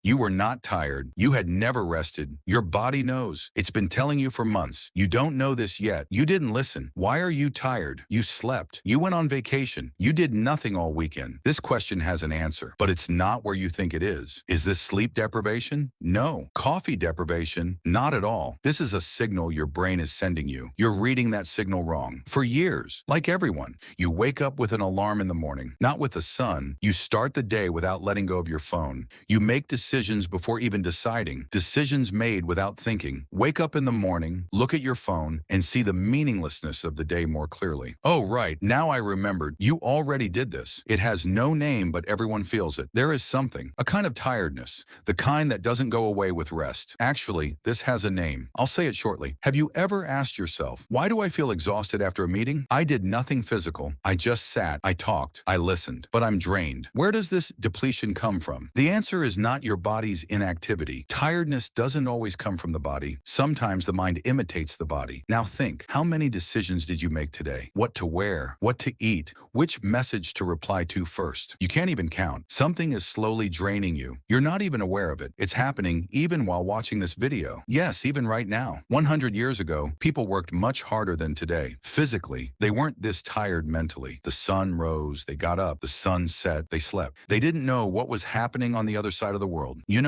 You were not tired. You had never rested. Your body knows. It's been telling you for months. You don't know this yet. You didn't listen. Why are you tired? You slept. You went on vacation. You did nothing all weekend. This question has an answer, but it's not where you think it is. Is this sleep deprivation? No. Coffee deprivation? Not at all. This is a signal your brain is sending you. You're reading that signal wrong. For years, like everyone, you wake up with an alarm in the morning, not with the sun. You start the day without letting go of your phone. You make decisions before even deciding. Decisions made without thinking. Wake up in the morning, look at your phone, and see the meaninglessness of the day more clearly. Oh, right. Now I remembered. You already did this. It has no name, but everyone feels it. There is something, a kind of tiredness, the kind that doesn't go away with rest. Actually, this has a name. I'll say it shortly. Have you ever asked yourself, why do I feel exhausted after a meeting? I did nothing physical. I just sat, I talked, I listened, but I'm drained. Where does this depletion come from? The answer is not your body's inactivity. Tiredness doesn't always come from the body. Sometimes the mind imitates the body. Now think, how many decisions did you make today? What to wear? What to eat? Which message to reply to first? You can't even count. Something is slowly draining you. You're not even aware of it. It's happening even while watching this video. Yes, even right now. 100 years ago, people worked much harder than today. Physically, they weren't this tired mentally. The sun rose, they got up, the sun set, they slept. They didn't know what was happening on the other side of the world. You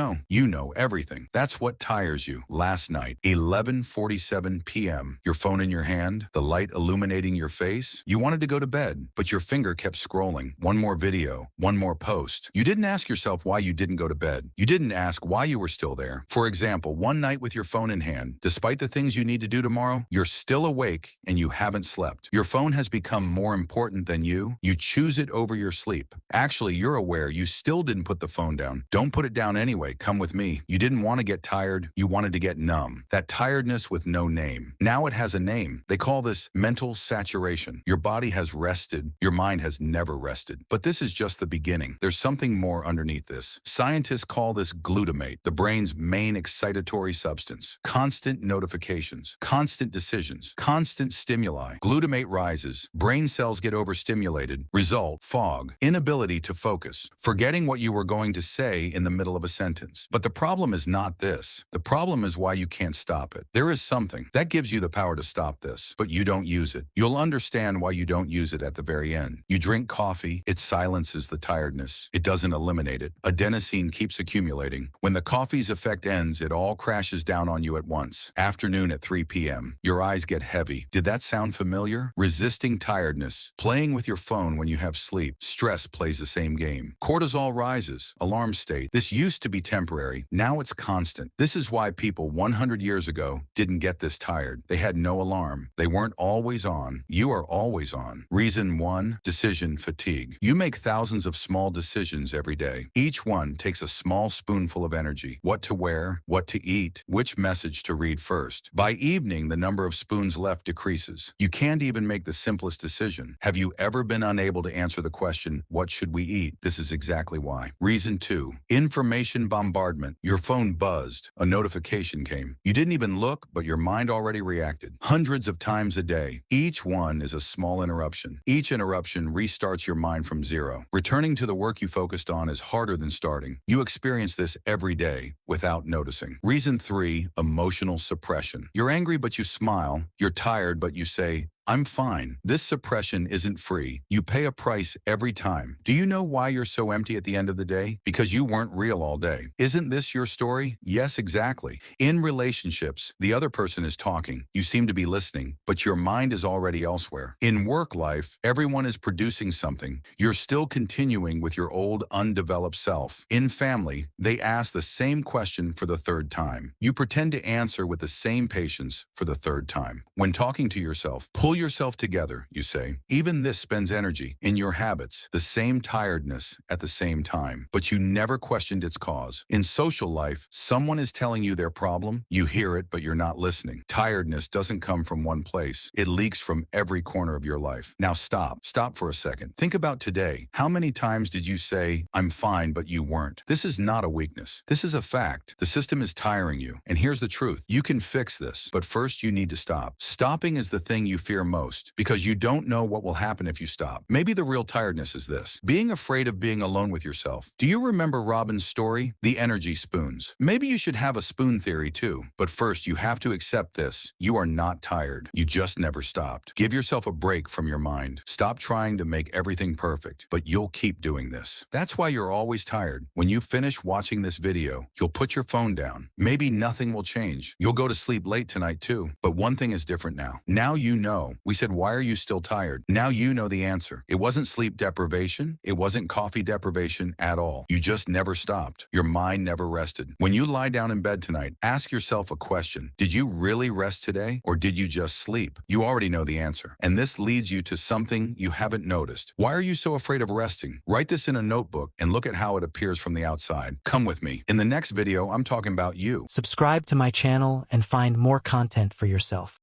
know everything. That's what tires you. Last night, 11:47 p.m., your phone in your hand, the light illuminating your face. You wanted to go to bed, but your finger kept scrolling. One more video, one more post. You didn't ask yourself why you didn't go to bed. You didn't ask why you were still there. For example, one night with your phone in hand, despite the things you need to do tomorrow, you're still awake and you haven't slept. Your phone has become more important than you. You choose it over your sleep. Actually, you're aware you still didn't put the phone down. Don't put it down anyway. Come with me. You didn't want to get tired. You wanted to get numb. That tiredness with no name. Now it has a name. They call this mental saturation. Your body has rested. Your mind has never rested. But this is just the beginning. There's something more underneath this. Scientists call this glutamate, the brain's main excitatory substance. Constant notifications, constant decisions, constant stimuli. Glutamate rises. Brain cells get overstimulated. Result, fog, inability to focus, forgetting what you were going to say in the middle of a sentence. But the problem is not this. The problem is why you can't stop it. There is something that gives you the power to stop this, but you don't use it. You'll understand why you don't use it at the very end. You drink coffee, it silences the tiredness. It doesn't eliminate it. Adenosine keeps accumulating. When the coffee's effect ends, it all crashes down on you at once. Afternoon at 3 p.m. Your eyes get heavy. Did that sound familiar? Resisting tiredness. Playing with your phone when you have sleep. Stress plays the same game. Cortisol rises. Alarm state. This used to be temporary. Now it's constant. This is why people 100 years ago didn't get this tired. They had no alarm. They weren't always on. You are always on. Reason 1, decision fatigue. You make thousands of small decisions every day. Each one takes a small spoonful of energy. What to wear, what to eat, which message to read first. By evening, the number of spoons left decreases. You can't even make the simplest decision. Have you ever been unable to answer the question, what should we eat? This is exactly why. Reason 2, information bombardment. Your phone buzzed. A notification came. You didn't even look, but your mind already reacted. Hundreds of times a day. Each one is a small interruption. Each interruption restarts your mind from zero. Returning to the work you focused on is harder than starting. You experience this every day without noticing. Reason 3, emotional suppression. You're angry, but you smile. You're tired, but you say, I'm fine. This suppression isn't free. You pay a price every time. Do you know why you're so empty at the end of the day? Because you weren't real all day. Isn't this your story? Yes, exactly. In relationships, the other person is talking. You seem to be listening, but your mind is already elsewhere. In work life, everyone is producing something. You're still continuing with your old undeveloped self. In family, they ask the same question for the third time. You pretend to answer with the same patience for the third time. When talking to yourself, pull yourself together, you say. Even this spends energy. In your habits, the same tiredness at the same time, but you never questioned its cause. In social life, someone is telling you their problem. You hear it, but you're not listening. Tiredness doesn't come from one place. It leaks from every corner of your life. Now stop. Stop for a second. Think about today. How many times did you say, I'm fine, but you weren't? This is not a weakness. This is a fact. The system is tiring you. And here's the truth. You can fix this, but first you need to stop. Stopping is the thing you fear most because you don't know what will happen if you stop. Maybe the real tiredness is this: being afraid of being alone with yourself. Do you remember Robin's story? The energy spoons. Maybe you should have a spoon theory too. But first, you have to accept this. You are not tired. You just never stopped. Give yourself a break from your mind. Stop trying to make everything perfect, but you'll keep doing this. That's why you're always tired. When you finish watching this video, you'll put your phone down. Maybe nothing will change. You'll go to sleep late tonight too. But one thing is different now. Now you know. We said, why are you still tired? Now you know the answer. It wasn't sleep deprivation. It wasn't coffee deprivation at all. You just never stopped. Your mind never rested. When you lie down in bed tonight, ask yourself a question. Did you really rest today, or did you just sleep? You already know the answer. And this leads you to something you haven't noticed. Why are you so afraid of resting? Write this in a notebook and look at how it appears from the outside. Come with me. In the next video, I'm talking about you. Subscribe to my channel and find more content for yourself.